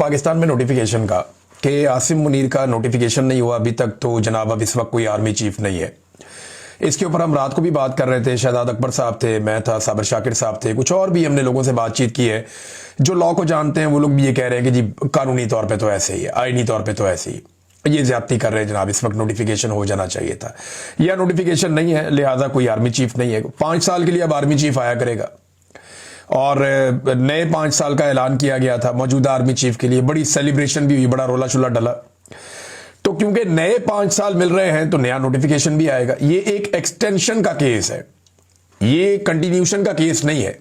पाकिस्तान में नोटिफिकेशन का कि आसिम मुनीर का नोटिफिकेशन नहीं हुआ अभी तक, तो जनाब अब इस वक्त कोई आर्मी चीफ नहीं है। इसके ऊपर हम रात को भी बात कर रहे थे, शहजाद अकबर साहब थे, मैं था, साबिर शाकिर साहब थे, कुछ और भी हमने लोगों से बातचीत की है जो लॉ को जानते हैं। वो लोग भी ये कह रहे हैं कि जी कानूनी तौर पे तो ऐसे ही है, आईनी तौर पे तो ऐसे ही, ये ज्यादती कर रहे हैं जनाब, इस वक्त नोटिफिकेशन हो जाना चाहिए था, या नोटिफिकेशन नहीं है लिहाजा कोई आर्मी चीफ नहीं है। 5 साल के लिए अब आर्मी चीफ आया करेगा और नए 5 साल का ऐलान किया गया था मौजूदा आर्मी चीफ के लिए, बड़ी सेलिब्रेशन भी हुई, बड़ा रोला शुला डला। तो क्योंकि नए 5 साल मिल रहे हैं तो नया नोटिफिकेशन भी आएगा। ये एक एक्सटेंशन का केस है, ये कंटिन्यूशन का केस नहीं है।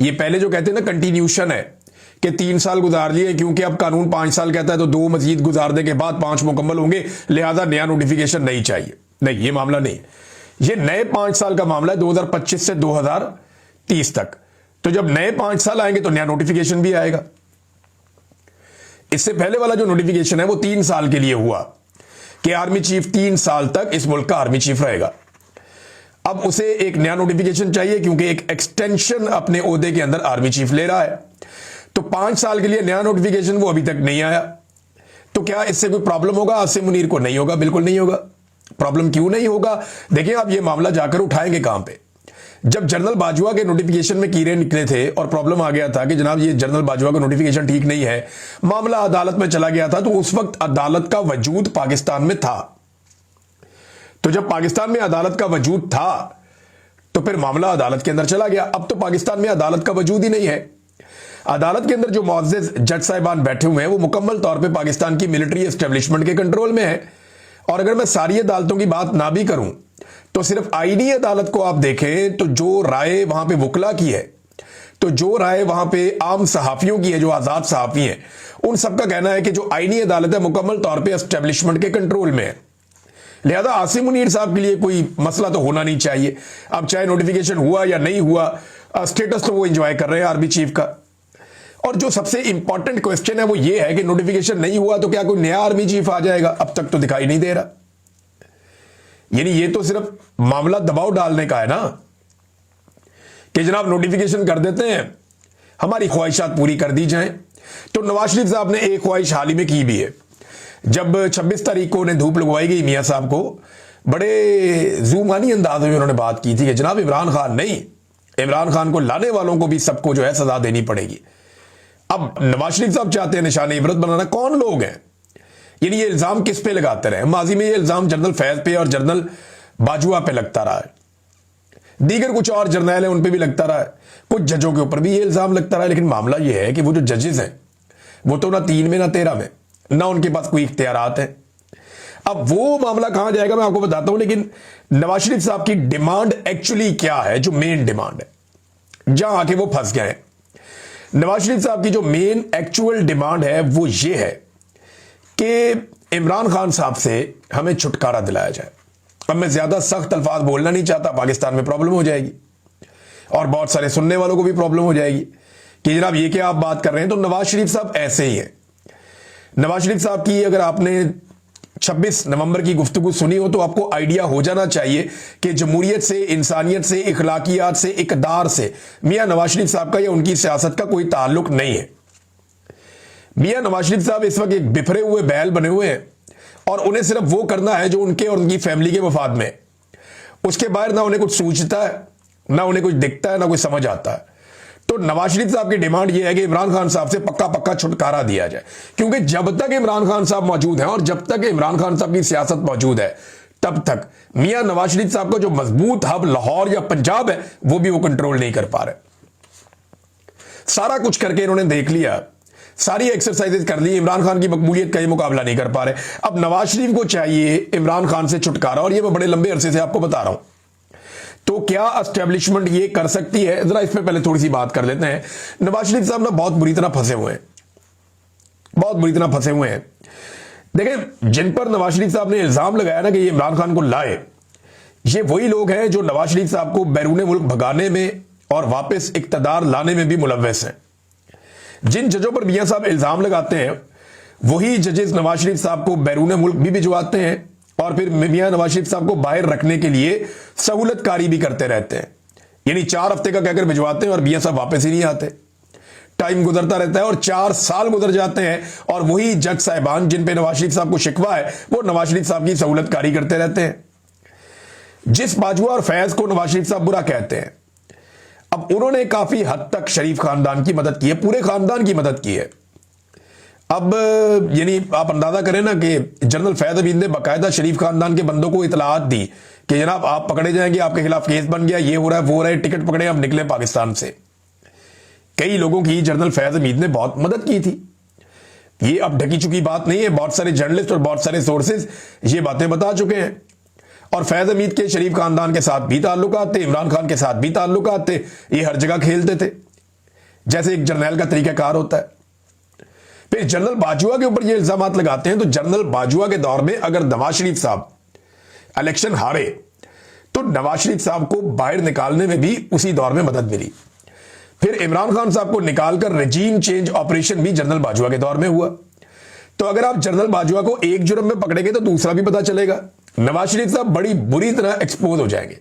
ये पहले जो कहते हैं ना कंटिन्यूशन है कि 3 साल गुजार लिए, क्योंकि अब कानून 5 साल कहता है तो 2 मजीद गुजारने के बाद 5 मुकम्मल होंगे, लिहाजा नया नोटिफिकेशन नहीं चाहिए। नहीं, ये मामला नहीं, ये नए 5 साल का मामला है 2025 से 2030 तक। तो जब नए 5 साल आएंगे तो नया नोटिफिकेशन भी आएगा। इससे पहले वाला जो नोटिफिकेशन है वो 3 साल के लिए हुआ कि आर्मी चीफ 3 साल तक इस मुल्क का आर्मी चीफ रहेगा। अब उसे एक नया नोटिफिकेशन चाहिए क्योंकि एक एक्सटेंशन अपने ओहदे के अंदर आर्मी चीफ ले रहा है। तो 5 साल के लिए नया नोटिफिकेशन वो अभी तक नहीं आया। तो क्या इससे कोई प्रॉब्लम होगा आसिम मुनीर को? नहीं होगा, बिल्कुल नहीं होगा। प्रॉब्लम क्यों नहीं होगा? देखिए, आप ये मामला जाकर उठाएंगे कहां पे? जब जनरल बाजवा के नोटिफिकेशन में कीड़े निकले थे और प्रॉब्लम आ गया था कि जनाब ये जनरल बाजवा का नोटिफिकेशन ठीक नहीं है, मामला अदालत में चला गया था, तो उस वक्त अदालत का वजूद पाकिस्तान में था। तो जब पाकिस्तान में अदालत का वजूद था तो फिर मामला अदालत के अंदर चला गया। अब तो पाकिस्तान में अदालत का वजूद ही नहीं है। अदालत के अंदर जो मुअज़्ज़िज़ जज साहिबान बैठे हुए हैं वो मुकम्मल तौर पे पाकिस्तान की मिलिट्री एस्टेब्लिशमेंट के कंट्रोल में है। और अगर मैं सारी अदालतों की बात ना भी करूं तो सिर्फ आईनी अदालत को आप देखें तो जो राय वहां पे वकला की है, तो जो राय वहां पे आम सहाफियों की है, जो आजाद सहाफी हैं, उन सबका कहना है कि जो आईनी अदालत है मुकम्मल तौर पे एस्टेब्लिशमेंट के कंट्रोल में है। लिहाजा आसिम मुनीर साहब के लिए कोई मसला तो होना नहीं चाहिए। अब चाहे नोटिफिकेशन हुआ या नहीं हुआ, स्टेटस तो वो एंजॉय कर रहे हैं आर्मी चीफ का। और जो सबसे इंपॉर्टेंट क्वेश्चन है वो ये है कि नोटिफिकेशन नहीं हुआ तो क्या कोई नया आर्मी चीफ आ जाएगा? अब तक तो दिखाई नहीं दे रहा। यानी ये तो सिर्फ मामला दबाव डालने का है ना कि जनाब नोटिफिकेशन कर देते हैं, हमारी ख्वाहिशात पूरी कर दी जाएं। तो नवाज शरीफ साहब ने एक ख्वाहिश हाल ही में की भी है। जब 26 तारीख को उन्हें धूप लगवाई गई मियां साहब को, बड़े जूमानी अंदाज में उन्होंने बात की थी कि जनाब इमरान खान नहीं, इमरान खान को लाने वालों को भी सबको जो है सजा देनी पड़ेगी। अब नवाज शरीफ साहब चाहते हैं निशाने इबरत बनाना। कौन लोग हैं? यानी ये इल्जाम किस पे लगाते रहे? माजी में ये इल्जाम जनरल फैज पे और जनरल बाजुआ पे लगता रहा है, दीगर कुछ और जर्नैल है उन पे भी लगता रहा है, कुछ जजों के ऊपर भी ये इल्जाम लगता रहा है। लेकिन मामला ये है कि वो जो जजेस हैं वो तो ना 3 में ना 13 में, ना उनके पास कोई इख्तियारात है। अब वो मामला कहां जाएगा मैं आपको बताता हूं। लेकिन नवाज शरीफ साहब की डिमांड एक्चुअली क्या है, जो मेन डिमांड है, जहां आके वो फंस गए हैं। नवाज शरीफ साहब की जो मेन एक्चुअल डिमांड है वो ये है कि इमरान खान साहब से हमें छुटकारा दिलाया जाए। अब मैं ज्यादा सख्त अल्फाज बोलना नहीं चाहता, पाकिस्तान में प्रॉब्लम हो जाएगी और बहुत सारे सुनने वालों को भी प्रॉब्लम हो जाएगी कि जनाब ये क्या आप बात कर रहे हैं। तो नवाज शरीफ साहब ऐसे ही हैं। नवाज शरीफ साहब की अगर आपने 26 नवंबर की गुफ्तगू सुनी हो तो आपको आइडिया हो जाना चाहिए कि जमहूरियत से, इंसानियत से, इखलाकियात से, इकदार से मियां नवाज शरीफ साहब का या उनकी सियासत का कोई ताल्लुक नहीं है। मियां नवाज शरीफ साहब इस वक्त एक बिफरे हुए बैल बने हुए हैं और उन्हें सिर्फ वो करना है जो उनके और उनकी फैमिली के मफाद में। उसके बाहर ना उन्हें कुछ सूझता है, ना उन्हें कुछ दिखता है, ना कुछ समझ आता है। तो नवाज शरीफ साहब की डिमांड यह है कि इमरान खान साहब से पक्का पक्का छुटकारा दिया जाए, क्योंकि जब तक इमरान खान साहब मौजूद हैं और जब तक इमरान खान साहब की सियासत मौजूद है तब तक मियां नवाज शरीफ साहब का जो मजबूत हब लाहौर या पंजाब है वो भी वो कंट्रोल नहीं कर पा रहे। सारा कुछ करके इन्होंने देख लिया, सारी एक्सरसाइजेज कर ली, इमरान खान की मकबूलियत का ये मुकाबला नहीं कर पा रहे। अब नवाज शरीफ को चाहिए इमरान खान से छुटकारा, और ये मैं बड़े लंबे अरसे से आपको बता रहा हूं। तो क्या एस्टेब्लिशमेंट ये कर सकती है? जरा इसमें पहले थोड़ी सी बात कर लेते हैं। नवाज शरीफ साहब ना बहुत बुरी तरह फंसे हुए हैं, बहुत बुरी तरह फंसे हुए हैं। देखें, जिन पर नवाज शरीफ साहब ने इल्जाम लगाया ना कि ये इमरान खान को लाए, ये वही लोग हैं जो नवाज शरीफ साहब को बैरून मुल्क भगाने में और वापस इक्तदार लाने में भी मुलव्वस हैं। जिन जजों पर मियां साहब इल्जाम लगाते हैं वही जजेस नवाज शरीफ साहब को बैरून मुल्क भी भिजवाते हैं और फिर मियां नवाज शरीफ साहब को बाहर रखने के लिए सहूलतकारी भी करते रहते हैं। यानी 4 हफ्ते का कहकर भिजवाते हैं और मियां साहब वापस ही नहीं आते। टाइम गुजरता रहता है और 4 साल गुजर जाते हैं और वही जज साहिबान जिन पे नवाज शरीफ साहब को शिकवा है वो नवाज शरीफ साहब की सहूलतकारी करते रहते हैं। जिस बाजवा और फैज को नवाज शरीफ साहब बुरा कहते हैं, अब उन्होंने काफी हद तक शरीफ खानदान की मदद की है, पूरे खानदान की मदद की है। अब यानी आप अंदाजा करें ना कि जनरल फैज अमीन ने बाकायदा शरीफ खानदान के बंदों को इतलात दी कि जनाब आप पकड़े जाएंगे, आपके खिलाफ केस बन गया, ये हो रहा है वो हो रहा है, टिकट पकड़े अब निकले पाकिस्तान से। कई लोगों की जनरल फैज अमीन ने बहुत मदद की थी। ये अब ढकी चुकी बात नहीं है, बहुत सारे जर्नलिस्ट और बहुत सारे सोर्सेज ये बातें बता चुके हैं। और फैज अमीद के शरीफ खानदान के साथ भी ताल्लुकात थे, इमरान खान के साथ भी ताल्लुकात थे, ये हर जगह खेलते थे जैसे एक जर्नैल का तरीकाकार होता है। फिर जनरल बाजवा के ऊपर ये इल्जाम लगाते हैं, तो जनरल बाजवा के दौर में अगर नवाज शरीफ साहब इलेक्शन हारे तो नवाज शरीफ साहब को बाहर निकालने में भी उसी दौर में मदद मिली। फिर इमरान खान साहब को निकालकर रजीम चेंज ऑपरेशन भी जनरल बाजवा के दौर में हुआ। तो अगर आप जनरल बाजवा को एक जुर्म में पकड़ेंगे तो दूसरा भी पता चलेगा। नवाज शरीफ साहब बड़ी बुरी तरह एक्सपोज हो जाएंगे,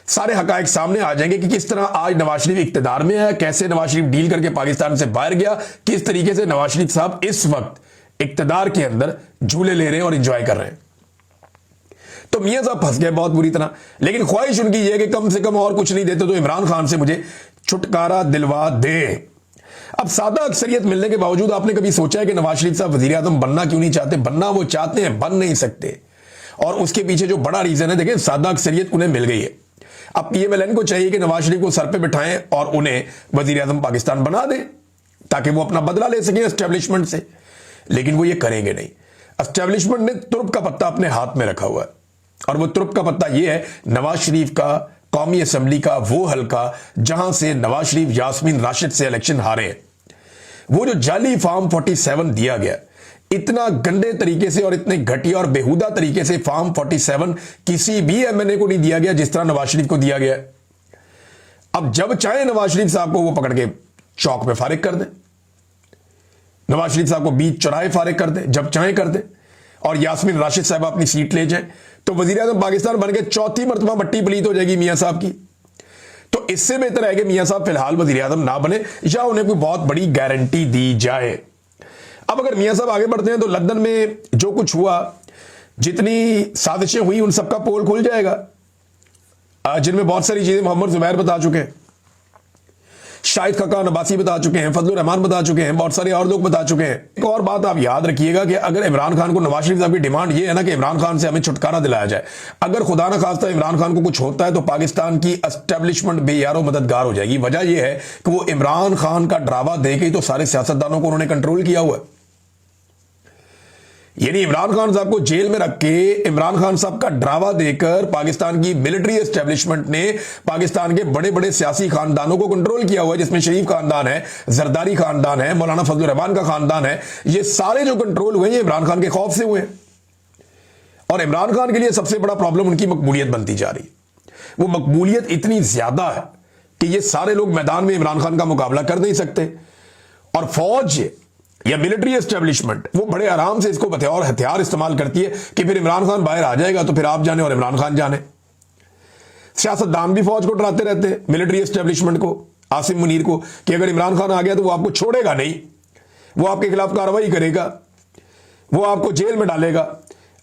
सारे हकायक सामने आ जाएंगे कि किस तरह आज नवाज शरीफ इख्तिदार में है, कैसे नवाज शरीफ डील करके पाकिस्तान से बाहर गया, किस तरीके से नवाज शरीफ साहब इस वक्त इख्तिदार के अंदर झूले ले रहे हैं और एंजॉय कर रहे हैं। तो मियां साहब फंस गए बहुत बुरी तरह। लेकिन ख्वाहिश उनकी यह कि कम से कम और कुछ नहीं देते तो इमरान खान से मुझे छुटकारा दिलवा दे। अब सादा अक्सरियत मिलने के बावजूद आपने कभी सोचा है कि नवाज शरीफ साहब वजीर आजम बनना क्यों नहीं चाहते? बनना वो चाहते हैं, बन नहीं सकते। और उसके पीछे जो बड़ा रीजन है, देखें, सादा अक्सरियत उन्हें मिल गई है। अब पीएमएलएन को चाहिए कि नवाज शरीफ को सर पे बिठाएं और उन्हें वजीर आजम पाकिस्तान बना दें ताकि वो अपना बदला ले सकें एस्टेब्लिशमेंट से। लेकिन वो ये करेंगे नहीं। एस्टेब्लिशमेंट ने तुर्प का पत्ता अपने हाथ में रखा हुआ है और वो तुर्प का पत्ता ये है नवाज शरीफ का कौमी असम्बली का वो हल्का जहां से नवाज शरीफ यास्मीन राशिद से इलेक्शन हारे हैं। वो जो जाली फॉर्म 47 दिया गया, इतना गंदे तरीके से और इतने घटिया और बेहुदा तरीके से फॉर्म 47 किसी भी एमएनए को नहीं दिया गया जिस तरह नवाज शरीफ को दिया गया। अब जब चाहे नवाज शरीफ साहब को वो पकड़ के चौक पे फारिग कर दे, नवाज शरीफ साहब को बीच चौराहे फारिग कर दे, जब चाहे कर दे, और यास्मीन राशिद साहब अपनी सीट ले जाए तो वजीर आजम पाकिस्तान बन के चौथी मरतबा मट्टी पलीत हो जाएगी मियां साहब की। तो इससे बेहतर है कि मियां साहब फिलहाल वजीर आजम ना बने या उन्हें कोई बहुत बड़ी गारंटी दी जाए। अब अगर मियां साहब आगे बढ़ते हैं तो लंदन में जो कुछ हुआ, जितनी साजिशें हुई, उन सबका पोल खुल जाएगा, जिनमें बहुत सारी चीजें मोहम्मद जुबैर बता चुके हैं, शाहिद खकान अब्बासी बता चुके हैं, फजलुर रहमान बता चुके हैं, बहुत सारे और लोग बता चुके हैं। एक और बात आप याद रखिएगा कि अगर इमरान खान को, नवाज शरीफ साहब की डिमांड ये है ना कि इमरान खान से हमें छुटकारा दिलाया जाए, अगर खुदा ना खास्ता इमरान खान को कुछ होता है तो पाकिस्तान की एस्टेब्लिशमेंट बेयारो मददगार हो जाएगी। वजह यह है कि वो इमरान खान का ड्रावा दे के ही तो सारे सियासतदानों को उन्होंने कंट्रोल किया हुआ है। यानी इमरान खान साहब को जेल में रख के इमरान खान साहब का ड्रावा देकर पाकिस्तान की मिलिट्री एस्टेब्लिशमेंट ने पाकिस्तान के बड़े बड़े सियासी खानदानों को कंट्रोल किया हुआ है, जिसमें शरीफ खानदान है, जरदारी खानदान है, मौलाना फजलुर रहमान का खानदान है। ये सारे जो कंट्रोल हुए ये इमरान खान के खौफ से हुए। और इमरान खान के लिए सबसे बड़ा प्रॉब्लम उनकी मकबूलियत बनती जा रही। वो मकबूलियत इतनी ज्यादा है कि ये सारे लोग मैदान में इमरान खान का मुकाबला कर नहीं सकते। और फौज या मिलिट्री एस्टेब्लिशमेंट वो बड़े आराम से इसको बतौर हथियार इस्तेमाल करती है कि फिर इमरान खान बाहर आ जाएगा तो फिर आप जाने और इमरान खान जाने। सियासतदान भी फौज को डराते रहते हैं, मिलिट्री एस्टेब्लिशमेंट को, आसिम मुनीर को, कि अगर इमरान खान आ गया तो वो आपको छोड़ेगा नहीं, वो आपके खिलाफ कार्रवाई करेगा, वो आपको जेल में डालेगा।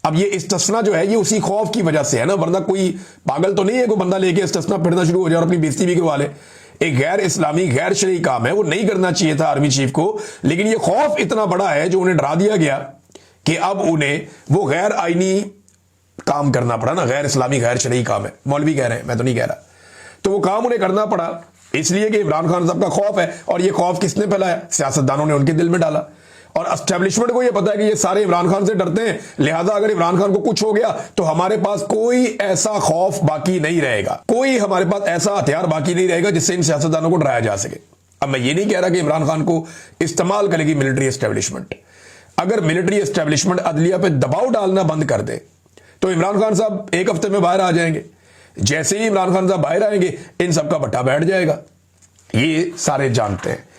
अब ये इस्तिस्ना जो है ये उसी खौफ की वजह से है ना, वरना कोई पागल तो नहीं है कोई बंदा लेके इस्तिस्ना फिरना शुरू हो जाए और अपनी बेइज्जती भी करवा ले। एक गैर इस्लामी गैर शरई काम है, वो नहीं करना चाहिए था आर्मी चीफ को, लेकिन ये खौफ इतना बड़ा है जो उन्हें डरा दिया गया कि अब उन्हें वो गैर आईनी काम करना पड़ा ना, गैर इस्लामी गैर शरई काम है, मौलवी कह रहे हैं, मैं तो नहीं कह रहा। तो वो काम उन्हें करना पड़ा इसलिए कि इमरान खान साहब का खौफ है। और ये खौफ किसने फैलाया? सियासतदानों ने उनके दिल में डाला। और एस्टेब्लिशमेंट को ये पता है कि ये सारे इमरान खान से डरते हैं, लिहाजा अगर इमरान खान को कुछ हो गया तो हमारे पास कोई ऐसा खौफ बाकी नहीं रहेगा, कोई हमारे पास ऐसा हथियार बाकी नहीं रहेगा जिससे इन सियासतदानों को डराया जा सके। अब मैं ये नहीं कह रहा कि इमरान खान को इस्तेमाल करेगी मिलिट्री एस्टेब्लिशमेंट। अगर मिलिट्री एस्टेब्लिशमेंट अदलिया पे दबाव डालना बंद कर दे तो इमरान खान साहब एक हफ्ते में बाहर आ जाएंगे। जैसे ही इमरान खान साहब बाहर आएंगे इन सबका बट्टा बैठ जाएगा, ये सारे जानते हैं।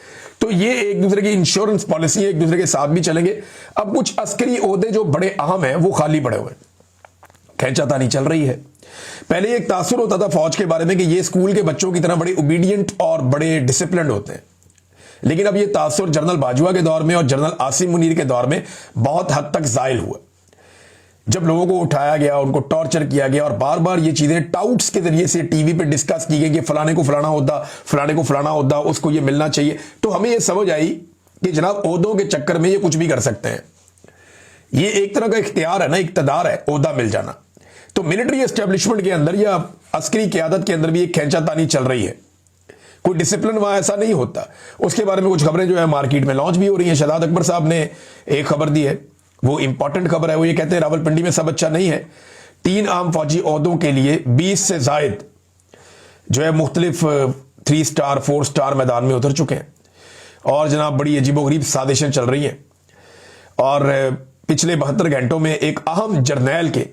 तो ये एक दूसरे की इंश्योरेंस पॉलिसी है, एक दूसरे के साथ भी चलेंगे। अब कुछ अस्करी ओहदे जो बड़े अहम हैं वो खाली पड़े हुए, खैंचातानी चल रही है। पहले एक तासुर होता था फौज के बारे में कि ये स्कूल के बच्चों की तरह बड़े ओबीडियंट और बड़े डिसिप्लिन्ड होते हैं, लेकिन अब ये तासुर जनरल बाजवा के दौर में और जनरल आसिम मुनीर के दौर में बहुत हद तक जायल हुआ, जब लोगों को उठाया गया, उनको टॉर्चर किया गया और बार बार ये चीजें टाउट्स के जरिए से टीवी पे डिस्कस की गई कि फलाने को फलाना होता, फलाने को फलाना होता, उसको ये मिलना चाहिए। तो हमें ये समझ आई कि जनाब ओहदों के चक्कर में ये कुछ भी कर सकते हैं। ये एक तरह का इख्तियार है ना, इक्तदार है, ओहदा मिल जाना। तो मिलिट्री एस्टेब्लिशमेंट के अंदर या अस्करी क़यादत के अंदर भी एक खींचातानी चल रही है, कोई डिसिप्लिन वहां ऐसा नहीं होता। उसके बारे में कुछ खबरें जो है मार्केट में लॉन्च भी हो रही हैं। शहजाद अकबर साहब ने एक खबर दी है, वो इंपॉर्टेंट खबर है। वो ये कहते हैं रावलपिंडी में सब अच्छा नहीं है, 3 आम फौजी ओहदों के लिए 20 से जायद जो है मुख्तलिफ 3 स्टार 4 स्टार मैदान में उतर चुके हैं और जनाब बड़ी अजीबोगरीब साजिशें चल रही हैं। और पिछले 72 घंटों में एक अहम जर्नैल के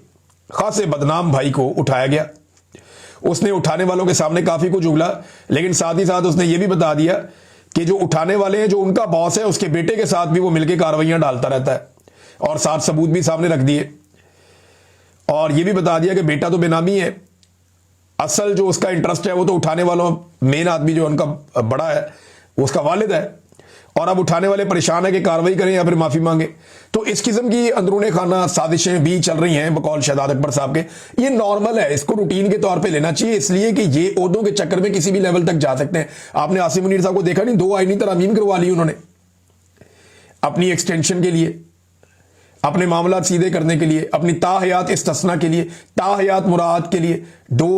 खासे बदनाम भाई को उठाया गया। उसने उठाने वालों के सामने काफी कुछ उगला, लेकिन साथ ही साथ उसने ये भी बता दिया कि जो उठाने वाले हैं, जो उनका बॉस है, उसके बेटे के साथ भी वो मिलकर कार्रवाइयां डालता रहता है और 7 सबूत भी सामने रख दिए। और ये भी बता दिया कि बेटा तो बेनामी है, असल जो उसका इंटरेस्ट है वो तो उठाने वालों, मेन आदमी जो उनका बड़ा है वो उसका वालिद है। और अब उठाने वाले परेशान है कि कार्रवाई करें या फिर माफी मांगे। तो इस किस्म की अंदरूने खाना साजिशें भी चल रही हैं बकौल शहजाद अकबर साहब के। ये नॉर्मल है, इसको रूटीन के तौर पे लेना चाहिए, इसलिए कि ये ओहदों के चक्कर में किसी भी लेवल तक जा सकते हैं। आपने आसिम मुनीर साहब को देखा नहीं, 2 आईनी तरमीम करवा ली उन्होंने अपनी एक्सटेंशन के लिए, अपने मामला सीधे करने के लिए, अपनी ताहयात इस्तिस्ना के लिए, ताहयात मुराद के लिए 2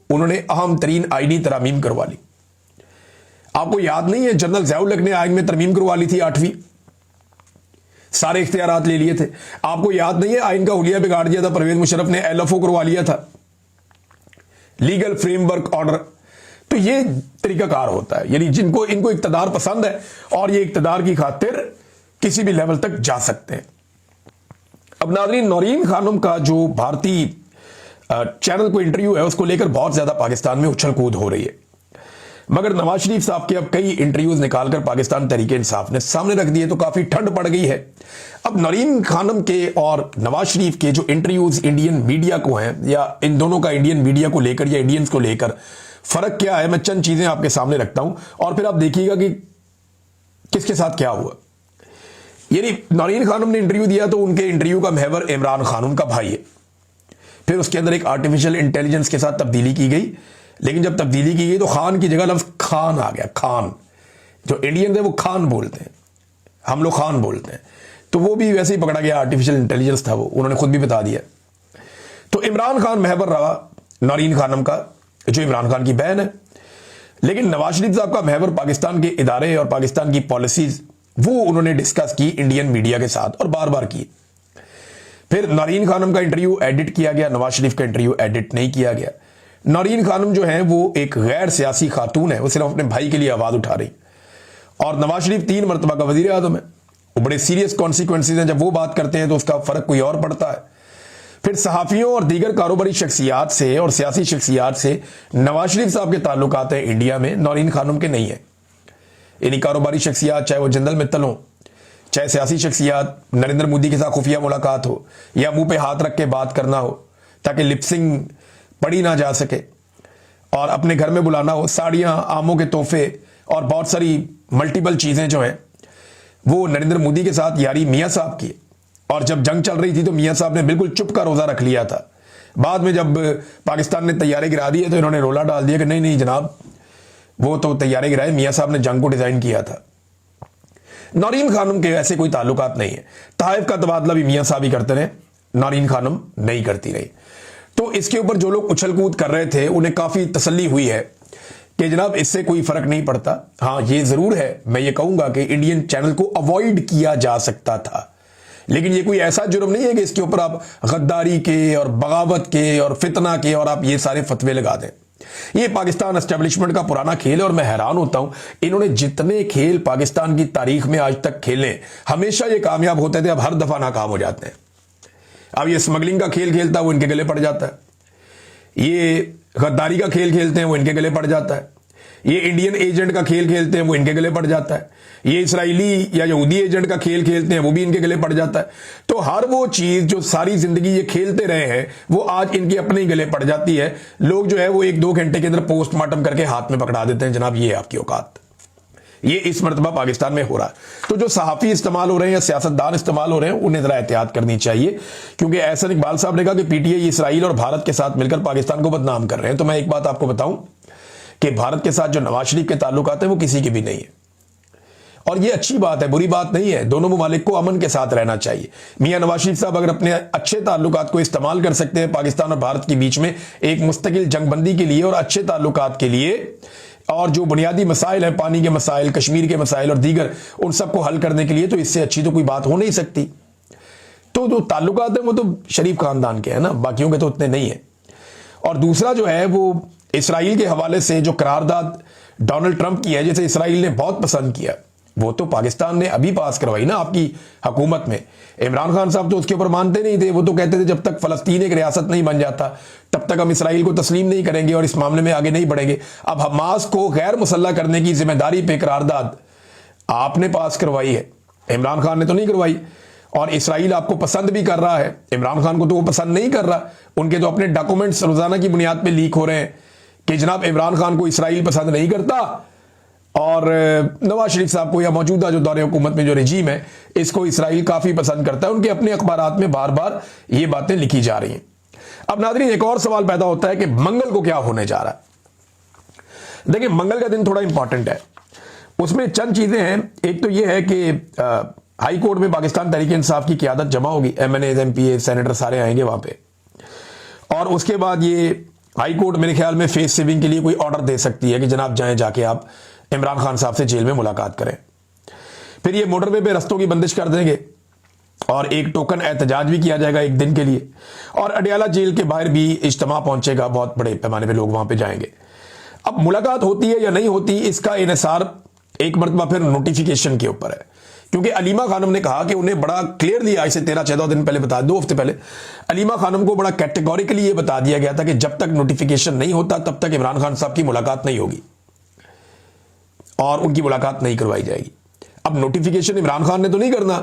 उन्होंने अहम तरीन आईनी तरमीम करवा ली। आपको याद नहीं है जनरल ज़िया-उल हक ने आइन में तरमीम करवा ली थी 8वीं, सारे इख्तियारात ले लिए थे। आपको याद नहीं है आइन का हुलिया बिगाड़ दिया था परवेज मुशर्रफ ने, LFO करवा लिया था, लीगल फ्रेमवर्क ऑर्डर। तो ये तरीकाकार होता है, यानी जिनको इनको इक्तदार पसंद है और ये इक्तदार की खातिर किसी भी लेवल तक जा सकते हैं। अब नाज़रीन, नौरीन खानम का जो भारतीय चैनल को इंटरव्यू है उसको लेकर बहुत ज्यादा पाकिस्तान में उछल कूद हो रही है, मगर नवाज शरीफ साहब के अब कई इंटरव्यूज निकालकर पाकिस्तान तहरीक इंसाफ ने सामने रख दिए तो काफी ठंड पड़ गई है। अब नौरीन खानम के और नवाज शरीफ के जो इंटरव्यूज इंडियन मीडिया को हैं, या इन दोनों का इंडियन मीडिया को लेकर या इंडियंस को लेकर फर्क क्या है, मैं चंद चीजें आपके सामने रखता हूं और फिर आप देखिएगा कि किसके साथ क्या हुआ। यानी नौरीन खानम ने इंटरव्यू दिया तो उनके इंटरव्यू का महवर इमरान खान उनका भाई है। फिर उसके अंदर एक आर्टिफिशियल इंटेलिजेंस के साथ तब्दीली की गई, लेकिन जब तब्दीली की गई तो खान की जगह लफ्ज खान आ गया। खान, जो इंडियन थे वो खान बोलते हैं, हम लोग खान बोलते हैं, तो वो भी वैसे ही पकड़ा गया, आर्टिफिशियल इंटेलिजेंस था वो, उन्होंने खुद भी बता दिया। तो इमरान खान महवर रहा नौरीन खानम का, जो इमरान खान की बहन है। लेकिन नवाज शरीफ साहब का महवर पाकिस्तान के इदारे और पाकिस्तान की पॉलिसीज वो उन्होंने डिस्कस की इंडियन मीडिया के साथ और बार बार की। फिर नौरीन खानम का इंटरव्यू एडिट किया गया, नवाज शरीफ का इंटरव्यू एडिट नहीं किया गया। नौरीन खानम जो है वो एक गैर सियासी खातून है, वो सिर्फ अपने भाई के लिए आवाज उठा रही। और नवाज शरीफ 3 मरतबा का वजीर आजम है, वो बड़े सीरियस कॉन्सिक्वेंसेज हैं, जब वो बात करते हैं तो उसका फर्क कोई और पड़ता है। फिर सहाफियों और दीगर कारोबारी शख्सियात से और सियासी शख्सियात से नवाज शरीफ साहब के ताल्लुकात हैं इंडिया में, नौरीन खानम के नहीं है। यानी कारोबारी शख्सियात, चाहे वो जनरल मित्तल हो, चाहे सियासी शख्सियात, नरेंद्र मोदी के साथ खुफिया मुलाकात हो या मुंह पे हाथ रख के बात करना हो ताकि लिपसिंग पढ़ी ना जा सके, और अपने घर में बुलाना हो, साड़ियां, आमों के तोहफे और बहुत सारी मल्टीपल चीजें जो हैं वो नरेंद्र मोदी के साथ यारी मियां साहब की। और जब जंग चल रही थी तो मियां साहब ने बिल्कुल चुप का रोजा रख लिया था। बाद में जब पाकिस्तान ने तैयारे गिरा दिए तो इन्होंने रोला डाल दिया कि नहीं नहीं जनाब, वो तो तैयारे गिराए, मियां साहब ने जंग को डिजाइन किया था। नौरीन खानम के ऐसे कोई ताल्लुकात नहीं है। ताइफ का तबादला भी मियां साहब ही करते रहे, नौरीन खानम नहीं करती रही। तो इसके ऊपर जो लोग उछल कूद कर रहे थे उन्हें काफी तसल्ली हुई है कि जनाब इससे कोई फर्क नहीं पड़ता। हाँ, ये जरूर है, मैं ये कहूंगा कि इंडियन चैनल को अवॉइड किया जा सकता था, लेकिन ये कोई ऐसा जुर्म नहीं है कि इसके ऊपर आप गद्दारी के और बगावत के और फितना के और आप ये सारे फतवे लगा दें। ये पाकिस्तान एस्टेब्लिशमेंट का पुराना खेल है और मैं हैरान होता हूं, इन्होंने जितने खेल पाकिस्तान की तारीख में आज तक खेले, हमेशा ये कामयाब होते थे, अब हर दफा नाकाम हो जाते हैं। अब ये स्मगलिंग का खेल खेलता है वो इनके गले पड़ जाता है, ये गद्दारी का खेल खेलते हैं वो इनके गले पड़ जाता है, ये इंडियन एजेंट का खेल खेलते हैं वो इनके गले पड़ जाता है, ये इसराइली या यहूदी एजेंट का खेल खेलते हैं वो भी इनके गले पड़ जाता है। तो हर वो चीज जो सारी जिंदगी ये खेलते रहे हैं वो आज इनके अपने ही गले पड़ जाती है। लोग जो है वो 1-2 घंटे के अंदर पोस्टमार्टम करके हाथ में पकड़ा देते हैं, जनाब ये आपकी औकात। ये इस मर्तबा पाकिस्तान में हो रहा है। तो जो सहाफ़ी इस्तेमाल हो रहे हैं या सियासतदान इस्तेमाल हो रहे हैं, उन्हें जरा एहतियात करनी चाहिए, क्योंकि एहसन इकबाल साहब ने कहा कि पीटीआई इसराइल और भारत के साथ मिलकर पाकिस्तान को बदनाम कर रहे हैं। तो मैं एक बात आपको बताऊं कि भारत के साथ जो नवाज शरीफ के ताल्लुकात हैं वो किसी के भी नहीं है, और ये अच्छी बात है, बुरी बात नहीं है। दोनों ममालिक को अमन के साथ रहना चाहिए। मियां नवाज शरीफ साहब अगर अपने अच्छे ताल्लुकात को इस्तेमाल कर सकते हैं पाकिस्तान और भारत के बीच में एक मुस्तकिल जंगबंदी के लिए और अच्छे ताल्लुकात के लिए, और जो बुनियादी मसाइल हैं, पानी के मसाइल, कश्मीर के मसाइल और दीगर, उन सबको हल करने के लिए, तो इससे अच्छी तो कोई बात हो नहीं सकती। तो जो ताल्लुकात हैं वो तो शरीफ खानदान के हैं ना, बाकियों के तो उतने नहीं है। और दूसरा जो है वो इसराइल के हवाले से जो करारदाद डोनाल्ड ट्रंप की है, जैसे इसराइल ने बहुत पसंद किया, वो तो पाकिस्तान ने अभी पास करवाई ना आपकी हुकूमत में। इमरान खान साहब तो उसके ऊपर मानते नहीं थे, वो तो कहते थे जब तक फलस्तीन एक रियासत नहीं बन जाता तब तक हम इसराइल को तस्लीम नहीं करेंगे और इस मामले में आगे नहीं बढ़ेंगे। अब हमास को गैर मुसल्लह करने की जिम्मेदारी पे करारदाद आपने पास करवाई है, इमरान खान ने तो नहीं करवाई। और इसराइल आपको पसंद भी कर रहा है, इमरान खान को तो वो पसंद नहीं कर रहा। उनके तो अपने डॉक्यूमेंट्स रोजाना की बुनियाद पर लीक हो रहे हैं कि जनाब इमरान खान को इसराइल पसंद नहीं करता, और नवाज शरीफ साहब को या मौजूदा जो दौरे हुकूमत में जो रजीम है इसको इसराइल काफी पसंद करता है। उनके अपने अखबारात में बार बार ये बातें लिखी जा रही हैं। अब नाज़रीन, एक और सवाल पैदा होता है कि मंगल को क्या होने जा रहा है। देखिए, मंगल का दिन थोड़ा इंपॉर्टेंट है, उसमें चंद चीजें हैं। एक तो यह है कि हाई कोर्ट में पाकिस्तान तहरीक इंसाफ की क़यादत जमा होगी, MNAs MPA सेनेटर सारे आएंगे वहां पे, और उसके बाद ये हाई कोर्ट मेरे ख्याल में फेस सेविंग के लिए कोई ऑर्डर दे सकती है कि जनाब जाएं, जाके आप इमरान खान साहब से जेल में मुलाकात करें। फिर ये मोटरवे पे रस्तों की बंदिश कर देंगे और एक टोकन एहतजाज भी किया जाएगा एक दिन के लिए, और अडियाला जेल के बाहर भी इज्तिमा पहुंचेगा, बहुत बड़े पैमाने पे लोग वहां पे जाएंगे। अब मुलाकात होती है या नहीं होती, इसका इन्हिसार एक मरतबा फिर नोटिफिकेशन के ऊपर है, क्योंकि अलीमा खानम ने कहा कि उन्हें बड़ा क्लियरली आज से 13-14 दिन पहले बता, 2 हफ्ते पहले अलीमा खानम को बड़ा कैटेगोरिकली ये बता दिया गया था कि जब तक नोटिफिकेशन नहीं होता तब तक इमरान खान साहब की मुलाकात नहीं होगी और उनकी मुलाकात नहीं करवाई जाएगी। अब नोटिफिकेशन इमरान खान ने तो नहीं करना,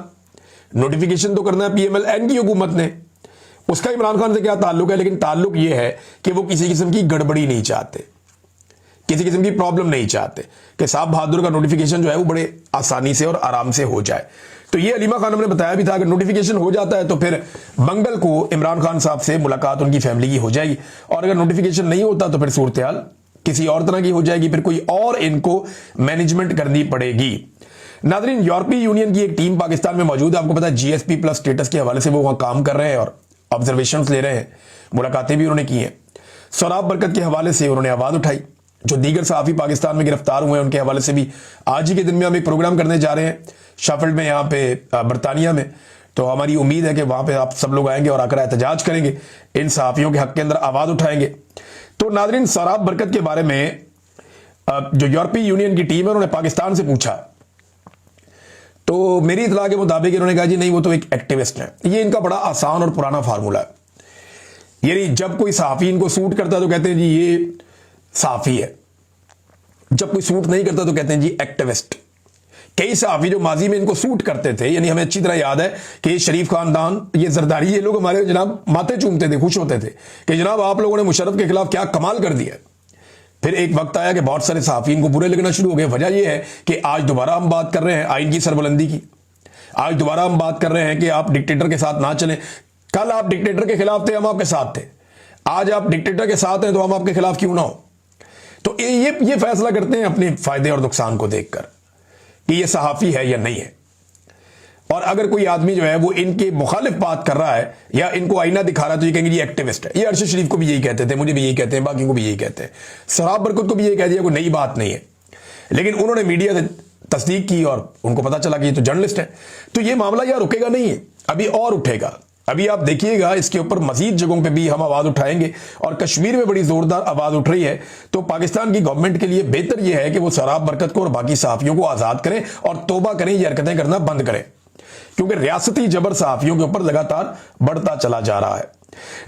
नोटिफिकेशन तो करना है PMLN की हुकूमत ने। उसका इमरान खान से क्या ताल्लुक है, लेकिन ताल्लुक यह है कि वो किसी किस्म की गड़बड़ी नहीं चाहते, किसी किस्म की प्रॉब्लम नहीं चाहते कि साहब बहादुर का नोटिफिकेशन जो है वो बड़े आसानी से और आराम से हो जाए। तो ये अलीमा खानम ने बताया भी था कि नोटिफिकेशन हो जाता है तो फिर मंगल को इमरान खान साहब से मुलाकात उनकी फैमिली की हो जाएगी, और अगर नोटिफिकेशन नहीं होता तो फिर सूरत हाल किसी और तरह की हो जाएगी, फिर कोई और इनको मैनेजमेंट करनी पड़ेगी। नाज़रीन, यूरोपीय यूनियन की एक टीम पाकिस्तान में मौजूद है, आपको पता है GSP+ स्टेटस के हवाले से वो वहां काम कर रहे हैं और ऑब्जर्वेशंस ले रहे हैं, मुलाकातें भी उन्होंने की हैं। सोराब बरकत के हवाले से उन्होंने आवाज उठाई, जो दीगर सहाफ़ी पाकिस्तान में गिरफ्तार हुए हैं उनके हवाले से भी आज ही के दिन में हम एक प्रोग्राम करने जा रहे हैं शाफिल्ड में, यहाँ पे बरतानिया में। तो हमारी उम्मीद है कि वहां पर आप सब लोग आएंगे और आकर एहतजाज करेंगे, इन सहाफ़ियों के हक के अंदर आवाज उठाएंगे। तो नाज़रीन, सोराब बरकत के बारे में जो यूरोपीय यूनियन की टीम है उन्होंने पाकिस्तान से पूछा, तो मेरी इतला के मुताबिक इन्होंने कहा जी नहीं, वो तो एक एक्टिविस्ट है। ये इनका बड़ा आसान और पुराना फार्मूला है, यानी जब कोई सहाफ़ी इनको सूट करता है तो कहते हैं जी ये सहाफ़ी है, जब कोई सूट नहीं करता तो कहते हैं जी एक्टिविस्ट। कई सहाफ़ी जो माजी में इनको सूट करते थे, यानी हमें अच्छी तरह याद है कि शरीफ खानदान, ये जरदारी, ये लोग हमारे जनाब माथे चूमते थे, खुश होते थे कि जनाब आप लोगों ने मुशर्रफ के खिलाफ क्या कमाल कर दिया। फिर एक वक्त आया कि बहुत सारे सहाफ़ी इनको बुरे लगना शुरू हो गए। वजह यह है कि आज दोबारा हम बात कर रहे हैं आइन की सरबुलंदी की, आज दोबारा हम बात कर रहे हैं कि आप डिक्टेटर के साथ ना चलें। कल आप डिक्टेटर के खिलाफ थे, हम आपके साथ थे, आज आप डिक्टेटर के साथ हैं तो हम आपके खिलाफ क्यों ना हो। तो ये फैसला करते हैं अपने फायदे और नुकसान को देखकर कि ये सहाफ़ी है या नहीं है। और अगर कोई आदमी जो है वो इनके मुखालिफ बात कर रहा है या इनको आईना दिखा रहा है तो ये कहेंगे ये एक्टिविस्ट है। ये अरशद शरीफ को भी यही कहते थे, मुझे भी यही कहते हैं, बाकियों को भी यही कहते हैं, सोराब बरकत को भी यही कह दिया, कोई नई बात नहीं है। लेकिन उन्होंने मीडिया से तस्दीक की और उनको पता चला कि ये तो जर्नलिस्ट है। तो ये मामला यार रुकेगा नहीं है, अभी और उठेगा। अभी आप देखिएगा इसके ऊपर मजीद जगहों पे भी हम आवाज उठाएंगे और कश्मीर में बड़ी जोरदार आवाज उठ रही है। तो पाकिस्तान की गवर्नमेंट के लिए बेहतर यह है कि वो सोराब बरकत को और बाकी सहाफियों को आजाद करें और तौबा करें, ये हरकतें करना बंद करें, क्योंकि रियासती जबर सहाफियों के ऊपर लगातार बढ़ता चला जा रहा है।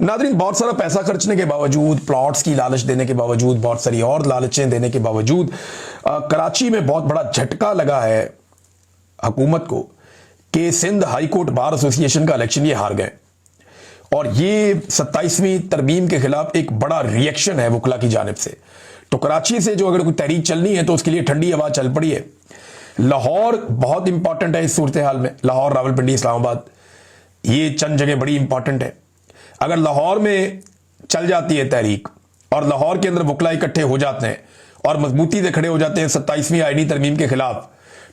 नाज़रीन, बहुत सारा पैसा खर्चने के बावजूद, प्लॉट्स की लालच देने के बावजूद, बहुत सारी और लालचें देने के बावजूद कराची में बहुत बड़ा झटका लगा है हुकूमत को कि Sindh high court bar association का इलेक्शन ये हार गए और ये 27वीं तरमीम के खिलाफ एक बड़ा रिएक्शन है वकला की जानिब से। तो कराची से जो अगर कोई तहरीक चलनी है तो उसके लिए ठंडी हवा चल पड़ी है लाहौर बहुत इंपॉर्टेंट है इस सूरत हाल में। लाहौर, रावलपिंडी, इस्लामाबाद, ये चंद जगह बड़ी इंपॉर्टेंट है। अगर लाहौर में चल जाती है तहरीक और लाहौर के अंदर वकला इकट्ठे हो जाते हैं और मजबूती से खड़े हो जाते हैं 27वीं आईनी तरमीम के खिलाफ,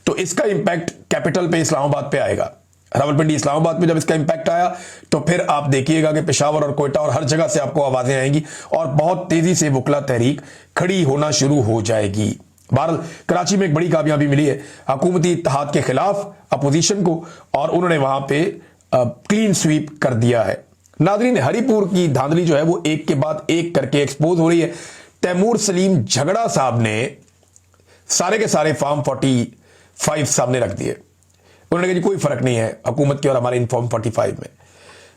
तो इसका इंपैक्ट कैपिटल पे, इस्लामाबाद पे आएगा। रावलपिंडी, इस्लामाबाद में जब इसका इंपैक्ट आया तो फिर आप देखिएगा कि पेशावर और कोयटा और हर जगह से आपको आवाजें आएंगी और बहुत तेजी से वकला तहरीक खड़ी होना शुरू हो जाएगी। बहरहाल कराची में एक बड़ी कामयाबी मिली है हुकूमती इत्तेहाद के खिलाफ अपोजिशन को, और उन्होंने वहां पे क्लीन स्वीप कर दिया है। नाज़रीन, हरीपुर की धांधली जो है वो एक के बाद एक करके एक्सपोज हो रही है। तैमूर सलीम झगड़ा साहब ने सारे के सारे फॉर्म 45 सामने रख दिए। उन्होंने कहा जी कोई फर्क नहीं है हुकूमत के और हमारे इन फॉर्म 45 में,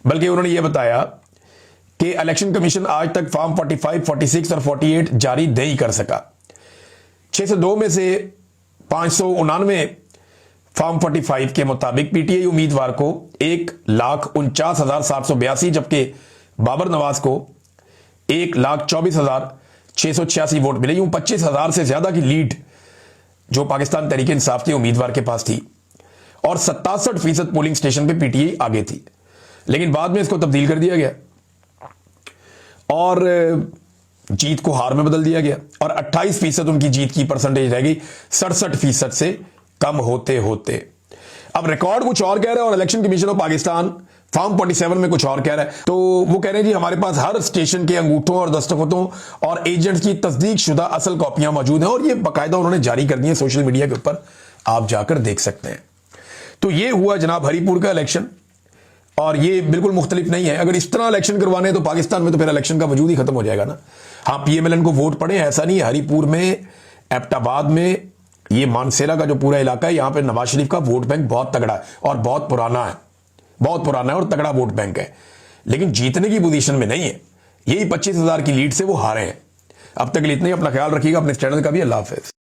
बल्कि उन्होंने यह बताया कि इलेक्शन कमीशन आज तक फॉर्म 45, 46 और 48 जारी नहीं कर सका। 602 में से 599 फॉर्म 45 के मुताबिक पीटीआई उम्मीदवार को 1,49,782, जबकि बाबर नवाज को 1,24,686 वोट मिले। यूं 25,000 से ज्यादा की लीड जो पाकिस्तान तहरीक इंसाफ के उम्मीदवार के पास थी और 67% पोलिंग स्टेशन पे पीटीआई आगे थी, लेकिन बाद में इसको तब्दील कर दिया गया और जीत को हार में बदल दिया गया और 28% उनकी जीत की परसेंटेज रह गई 67% से कम होते होते। अब रिकॉर्ड कुछ और कह रहा है और election commission of Pakistan form 47 में कुछ और कह रहा है। तो वो कह रहे हैं जी हमारे पास हर स्टेशन के अंगूठों और दस्तखतों और एजेंट्स की तस्दीक शुदा असल कॉपियां मौजूद हैं और ये बाकायदा उन्होंने जारी कर दी है सोशल मीडिया के ऊपर, आप जाकर देख सकते हैं। तो ये हुआ जनाब हरीपुर का इलेक्शन और ये बिल्कुल मुख्तलिफ नहीं है। अगर इस तरह इलेक्शन करवाने तो पाकिस्तान में तो फिर इलेक्शन का वजूद ही खत्म हो जाएगा ना। हाँ, पीएमएलएन को वोट पड़े, ऐसा नहीं है। हरीपुर में, एबटाबाद में, ये मानसेरा का जो पूरा इलाका है, यहां पे नवाज शरीफ का वोट बैंक बहुत तगड़ा है और बहुत पुराना है, बहुत पुराना है और तगड़ा वोट बैंक है, लेकिन जीतने की पोजीशन में नहीं है। यही 25,000 की लीड से वो हारे हैं। अब तक के लिए इतना ही। अपना ख्याल रखिएगा, अपने चैनल का भी। अल्लाह हाफिज।